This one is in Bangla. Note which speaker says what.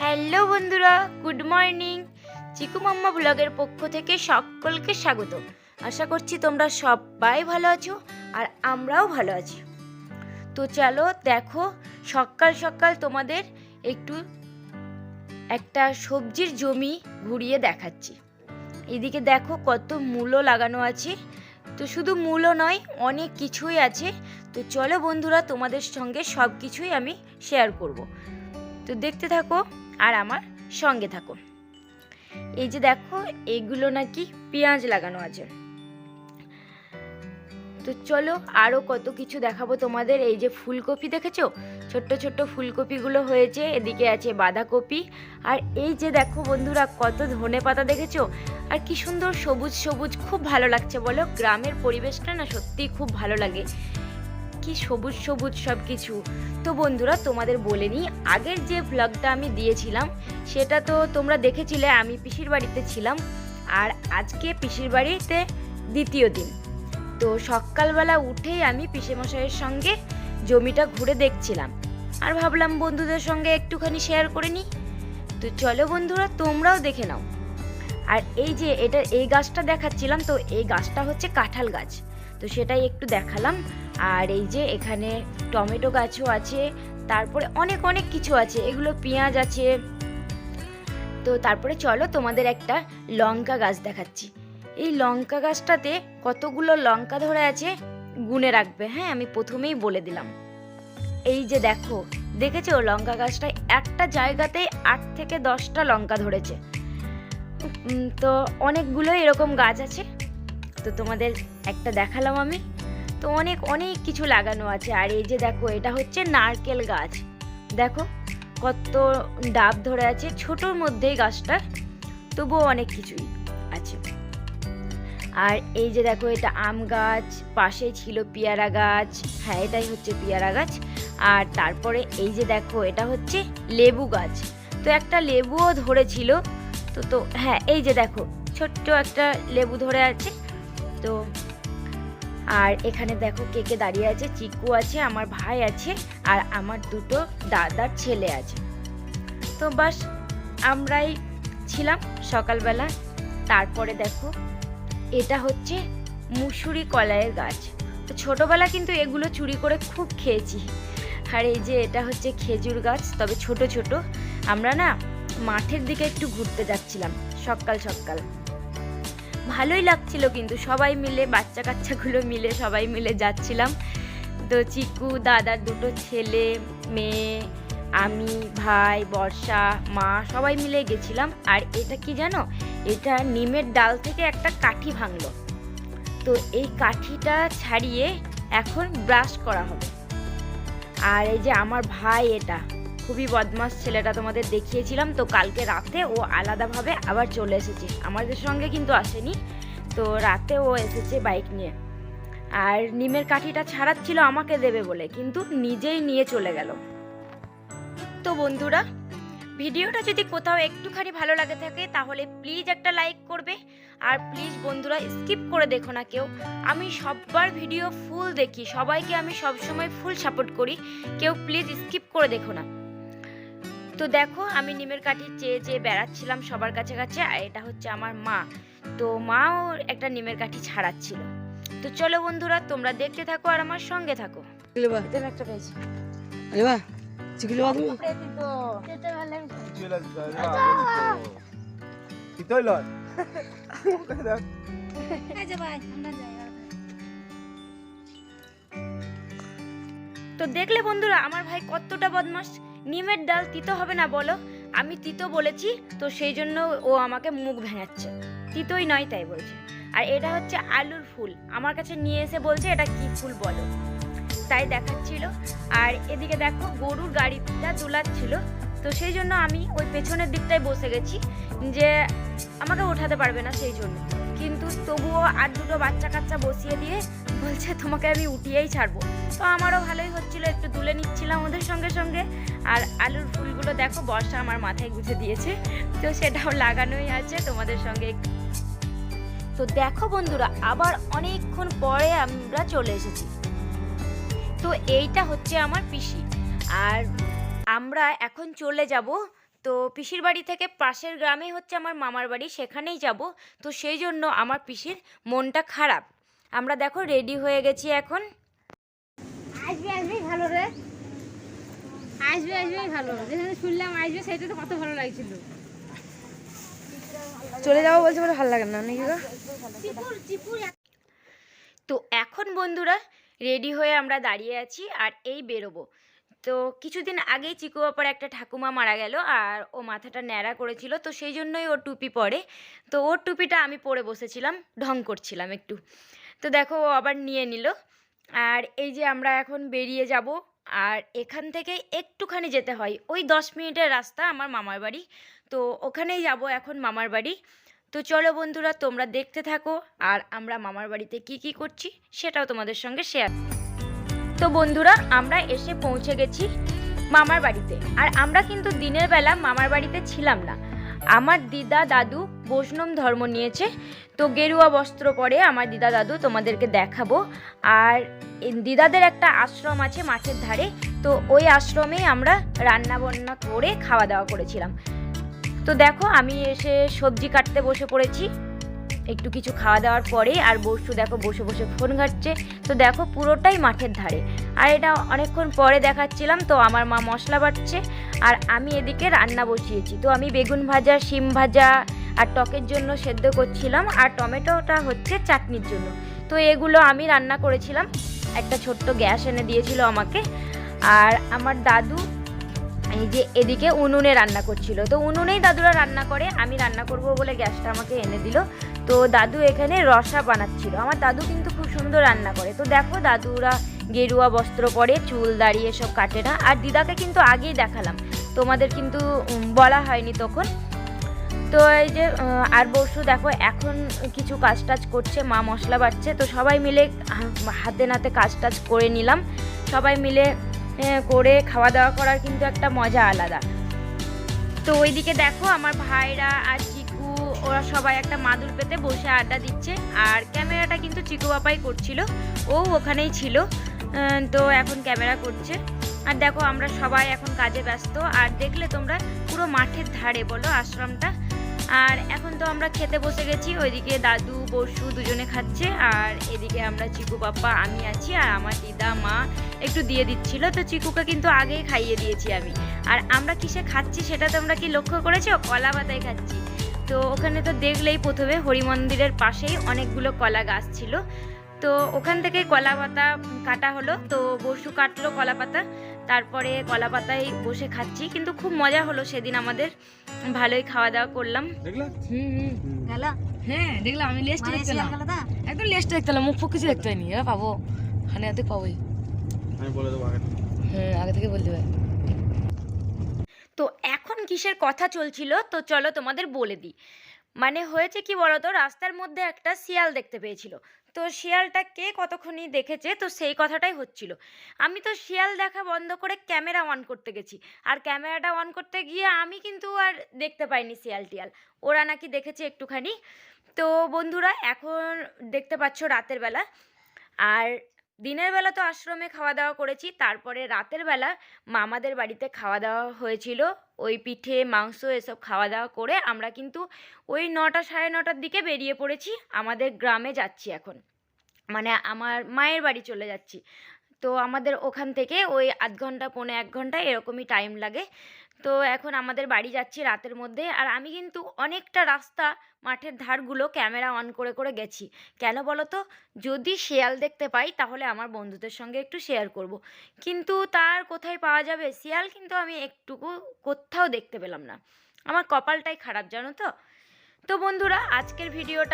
Speaker 1: হ্যালো বন্ধুরা, গুড মর্নিং। চিকু মাম্মা ব্লগের পক্ষ থেকে সকলকে স্বাগত। আশা করছি তোমরা সবাই ভালো আছো আর আমরাও ভালো আছি। তো চলো দেখো, সকাল সকাল তোমাদের একটু একটা সবজির জমি ঘুরিয়ে দেখাচ্ছি। এদিকে দেখো কত মূলো লাগানো আছে। তো শুধু মূলো নয়, অনেক কিছুই আছে। তো চলো বন্ধুরা, তোমাদের সঙ্গে সব কিছুই আমি শেয়ার করব। তো দেখতে থাকো আর আমার সঙ্গে থাকো। এই যে দেখো, এগুলো নাকি পেঁয়াজ লাগানো আছে। তো চলো আরও কত কিছু দেখাবো তোমাদের। এই যে ফুলকপি দেখেছো, ছোট্ট ছোট্ট ফুলকপিগুলো হয়েছে। এদিকে আছে বাঁধাকপি। আর এই যে দেখো বন্ধুরা, কত ধনেপাতা দেখেছো, আর কি সুন্দর সবুজ সবুজ, খুব ভালো লাগছে বলো। গ্রামের পরিবেশটা না সত্যিই খুব ভালো লাগে, কি সবুজ সবুজ সব কিছু। তো বন্ধুরা তোমাদের বলে নিই, আগের যে ব্লগটা আমি দিয়েছিলাম সেটা তো তোমরা দেখেছিলে। আমি পিসির বাড়িতে ছিলাম, আর আজকে পিসির বাড়িতে দ্বিতীয় দিন। তো সকালবেলা উঠেই আমি পিসেমশাইয়ের সঙ্গে জমিটা ঘুরে দেখছিলাম, আর ভাবলাম বন্ধুদের সঙ্গে একটুখানি শেয়ার করে নিই। তো চলো বন্ধুরা, তোমরাও দেখে নাও। আর এই যে এই গাছটা দেখাচ্ছিলাম, তো এই গাছটা হচ্ছে কাঁঠাল গাছ, তো সেটাই একটু দেখালাম। আর এই যে এখানে টমেটো গাছও আছে, তারপরে অনেক অনেক কিছু আছে, এগুলো পেঁয়াজ আছে। তো তারপরে চলো তোমাদের একটা লঙ্কা গাছ দেখাচ্ছি। এই লঙ্কা গাছটাতে কতগুলো লঙ্কা ধরে আছে গুনে রাখবে, হ্যাঁ আমি প্রথমেই বলে দিলাম। এই যে দেখো, দেখেছো লঙ্কা গাছটায় একটা জায়গাতেই 8 থেকে 10টা লঙ্কা ধরেছে। তো অনেকগুলো এরকম গাছ আছে, তো তোমাদের একটা দেখালাম আমি। তো অনেক অনেক কিছু লাগানো আছে। আর এই যে দেখো, এটা হচ্ছে নারকেল গাছ, দেখো কত ডাব ধরে আছে, ছোটোর মধ্যেই গাছটা, তবুও অনেক কিছুই আছে। আর এই যে দেখো, এটা আম গাছ, পাশেই ছিল পেয়ারা গাছ, হ্যাঁ এটাই হচ্ছে পেয়ারা গাছ। আর তারপরে এই যে দেখো, এটা হচ্ছে লেবু গাছ, তো একটা লেবুও ধরেছিল। তো হ্যাঁ এই যে দেখো, ছোট্ট একটা লেবু ধরে আছে। তো আর এখানে দেখো কে কে দাঁড়িয়ে আছে, চিকু আছে, আমার ভাই আছে, আর আমার দুটো দাদার ছেলে আছে। তো বাস আমরাই ছিলাম সকালবেলা। তারপরে দেখো, এটা হচ্ছে মুসুরি কলাইয়ের গাছ। তো ছোটোবেলা কিন্তু এগুলো চুরি করে খুব খেয়েছি। আর এই যে এটা হচ্ছে খেজুর গাছ, তবে ছোট ছোট। আমরা না মাঠের দিকে একটু ঘুরতে যাচ্ছিলাম সকাল সকাল, ভালোই লাগছিল কিন্তু সবাই মিলে, বাচ্চা কাচ্চাগুলো মিলে সবাই মিলে যাচ্ছিলাম। তো চিকু, দাদার দুটো ছেলে মেয়ে, আমি, ভাই, বর্ষা, মা সবাই মিলে গেছিলাম। আর এটা কি জানো, এটা নিমের ডাল থেকে একটা কাঠি ভাঙলো, তো এই কাঠিটা ছাড়িয়ে এখন ব্রাশ করা হবে। আর এই যে আমার ভাই, এটা খুবই বদমাস ছেলেটা, তোমাদের দেখিয়েছিলাম। তো কালকে রাতে ও আলাদাভাবে আবার চলে এসেছে, আমাদের সঙ্গে কিন্তু আসেনি। তো রাতে ও এসেছে বাইক নিয়ে, আর নিমের কাঠিটা ছাড়াচ্ছিল আমাকে দেবে বলে, কিন্তু নিজেই নিয়ে চলে গেল। তো বন্ধুরা, ভিডিওটা যদি কোথাও একটুখানি ভালো লাগে থাকে তাহলে প্লিজ একটা লাইক করবে। আর প্লিজ বন্ধুরা, স্কিপ করে দেখো না কেউ। আমি সবার ভিডিও ফুল দেখি, সবাইকে আমি সবসময় ফুল সাপোর্ট করি, কেউ প্লিজ স্কিপ করে দেখো না। তো দেখো, আমি নিমের কাঠি চেয়ে চেয়ে বেড়াচ্ছিলাম সবার কাছে কাছে। আর এটা হচ্ছে আমার মা, তো মাও একটা নিমের কাঠি ছাড়াচ্ছিল। তো চলো বন্ধুরা, তোমরা দেখতে থাকো আর আমার সঙ্গে থাকো। একটা পেয়েছি। তো দেখলে বন্ধুরা, আমার ভাই কতটা বদমাস। নিমের ডাল তিতো হবে না বলো, আমি তিতো বলেছি, তো সেই জন্য ও আমাকে মুখ ভেঙাচ্ছে, তিতোই নয় তাই বলছে। আর এটা হচ্ছে আলুর ফুল, আমার কাছে নিয়ে এসে বলছে এটা কি ফুল বলো, তাই দেখাচ্ছিল। আর এদিকে দেখো, গরুর গাড়িটা দোলাচ্ছিল, তো সেই জন্য আমি ওই পেছনের দিকটায় বসে গেছি, যে আমাকে ওঠাতে পারবে না সেই জন্য। কিন্তু তবুও আর দুটো বাচ্চা কাচ্চা বসিয়ে দিয়ে বলছে তোমাকে আমি উঠিয়েই ছাড়বো। তো আমারও ভালোই হচ্ছিল, একটু তুলে নিচ্ছিলাম ওদের সঙ্গে সঙ্গে। আর আলুর ফুলগুলো দেখো, বর্ষা আমার মাথায় গুঁজে দিয়েছে, তো সেটাও লাগানোই আছে তোমাদের সঙ্গে। তো দেখো বন্ধুরা, আবার অনেকক্ষণ পরে আমরা চলে এসেছি। তো এইটা হচ্ছে আমার পিসি, আর আমরা এখন চলে যাব। তো তো পিসির বাড়ি থেকে পাশের গ্রামে হচ্ছে আমার মামার বাড়ি, সেখানেই যাব। তো সেই জন্য আমার পিসির মনটা খারাপ। আমরা দেখো রেডি হয়ে গেছি এখন।
Speaker 2: আসবে আসবেই ভালো রে, আসবে আসবেই ভালো, যেখানে শুনলাম আসবে সেটা তো কত ভালো লাগছিল।
Speaker 1: চলে যাবো বলছে, বলে ভালো লাগে না নাকি গো? তো এখন বন্ধুরা রেডি হয়ে আমরা দাঁড়িয়ে আছি আর এই বেরোবো। তো কিছুদিন আগেই চিকু বাপার একটা ঠাকুমা মারা গেল আর ও মাথাটা ন্যাড়া করেছিল, তো সেই জন্যই ওর টুপি পরে। তো ওর টুপিটা আমি পরে বসেছিলাম, ঢং করছিলাম একটু। তো দেখো ও আবার নিয়ে নিল। আর এই যে আমরা এখন বেরিয়ে যাব। আর এখান থেকে একটুখানি যেতে হয়, ওই 10 মিনিটের রাস্তা আমার মামার বাড়ি। তো ওখানেই যাব এখন মামার বাড়ি। তো চলো বন্ধুরা তোমরা দেখতে থাকো আর আমরা মামার বাড়িতে কি কি করছি সেটাও তোমাদের সঙ্গে শেয়ার। তো বন্ধুরা আমরা এসে পৌঁছে গেছি মামার বাড়িতে। আর আমরা কিন্তু দিনের বেলা মামার বাড়িতে ছিলাম না। আমার দিদা দাদু বৈষ্ণব ধর্ম নিয়েছে, তো গেরুয়া বস্ত্র পরে আমার দিদা দাদু, তোমাদেরকে দেখাবো। আর দিদাদের একটা আশ্রম আছে মাঠের ধারে, তো ওই আশ্রমেই আমরা রান্না বান্না করে খাওয়া দাওয়া করেছিলাম। তো দেখো আমি এসে সবজি কাটতে বসে পড়েছি একটু কিছু খাওয়া দাওয়ার পরে। আর বসু দেখো বসে বসে ফোন ঘাটছে। তো দেখো পুরোটাই মাঠের ধারে। আর এটা অনেকক্ষণ পরে দেখাচ্ছিলাম। তো আমার মা মশলা বাটছে আর আমি এদিকে রান্না বসিয়েছি। তো আমি বেগুন ভাজা, শিম ভাজা আর টকের জন্য সেদ্ধ করছিলাম, আর টমেটোটা হচ্ছে চাটনির জন্য। তো এগুলো আমি রান্না করেছিলাম, একটা ছোট্ট গ্যাস এনে দিয়েছিল আমাকে। আর আমার দাদু এই যে এদিকে উনুনে রান্না করছিল। তো উনুনেই দাদুরা রান্না করে, আমি রান্না করব বলে গ্যাসটা আমাকে এনে দিল। তো দাদু এখানে রসা বানাচ্ছিল। আমার দাদু কিন্তু খুব সুন্দর রান্না করে। তো দেখো দাদুরা গেরুয়া বস্ত্র পরে, চুল দাড়িয়ে সব কাটে না। আর দিদাকে কিন্তু আগেই দেখালাম, তোমাদের কিন্তু বলা হয়নি তখন। তো এই যে আর বসু দেখো এখন কিছু কাজ টাজ করছে, মা মশলা বাটছে। তো সবাই মিলে হাতে নাতে কাজ টাজ করে নিলাম, সবাই মিলে করে খাওয়া দাওয়া করার কিন্তু একটা মজা আলাদা। তো ওইদিকে দেখো আমার ভাইরা আর চিকু ওরা সবাই একটা মাদুর পেতে বসে আড্ডা দিচ্ছে। আর ক্যামেরাটা কিন্তু চিকু বাপাই করছিল, ও ওখানেই ছিল। তো এখন ক্যামেরা করছে। আর দেখো আমরা সবাই এখন কাজে ব্যস্ত। আর দেখলে তোমরা পুরো মাঠের ধারে বলো আশ্রমটা। আর এখন তো আমরা খেতে বসে গেছি, ওইদিকে দাদু বসু দুজনে খাচ্ছে, আর এদিকে আমরা চিকু বাপ্পা আমি আছি, আর আমার দিদা মা একটু দিয়ে দিচ্ছিল। তো চিকুকে কিন্তু আগেই খাইয়ে দিয়েছি আমি। আর আমরা কিসে খাচ্ছি সেটা তোমরা কি লক্ষ্য করেছো? কলা পাতায় খাচ্ছি। তো ওখানে তো দেখলেই প্রথমে হরি মন্দিরের পাশেই অনেকগুলো কলা গাছ ছিল, তো ওখান থেকে কলা পাতা কাটা হলো। তো বসু কাটলো কলা পাতা, তারপরে কলা পাতায় বসে খাচ্ছি। কিন্তু খুব মজা হলো সেদিন আমাদের, ভালোই খাওয়া দাওয়া করলাম।
Speaker 2: হ্যাঁ দেখলাম, আমি লেস্টে দেখতে পেলাম, একদম লেস্টে দেখতে পেলাম, মুখ ফুক কিছু দেখতে হয়নি। এরা পাবো হানে হাতে পাবোই, আমি বলে দেবো আগে। হ্যাঁ আগে থেকে বলতে পারি।
Speaker 1: তো এখন কিসের কথা চলছিল তো চলো তোমাদের বলে দিই। মানে হয়েছে কি বলতো, রাস্তার মধ্যে একটা শিয়াল দেখতে পেয়েছিল। তো শিয়ালটা কে কতক্ষণই দেখেছে, তো সেই কথাটাই হচ্ছিল। আমি তো শিয়াল দেখা বন্ধ করে ক্যামেরা অন করতে গেছি। আর ক্যামেরাটা অন করতে গিয়ে আমি কিন্তু আর দেখতে পাইনি শিয়াল টিয়াল, ওরা নাকি দেখেছে একটুখানি। তো বন্ধুরা এখন দেখতে পাচ্ছ রাতের বেলা। আর দিনের বেলা তো আশ্রমে খাওয়া দাওয়া করেছি, তারপরে রাতের বেলা মামাদের বাড়িতে খাওয়া দাওয়া হয়েছিল। ওই পিঠে মাংস এসব খাওয়া দাওয়া করে আমরা কিন্তু ওই 9টা সাড়ে 9টার দিকে বেরিয়ে পড়েছি, আমাদের গ্রামে যাচ্ছি এখন। মানে আমার মায়ের বাড়ি চলে যাচ্ছি। তো আমাদের ওখান থেকে ওই আধ ঘন্টা পৌনে 1 ঘন্টা এরকমই টাইম লাগে। তো এখন আমাদের বাড়ি যাচ্ছি রাতের মধ্যে। আর আমি কিন্তু অনেকটা রাস্তা মাঠের ধারগুলো ক্যামেরা অন করে করে গেছি। কেন বলো তো, যদি শেয়াল দেখতে পাই তাহলে আমার বন্ধুদের সঙ্গে একটু শেয়ার করব। কিন্তু তার কোথায় পাওয়া যাবে শিয়াল, কিন্তু আমি একটুকু কোথাও দেখতে পেলাম না। আমার কপালটাই খারাপ জানো তো। তো বন্ধুরা আজকের ভিডিওটা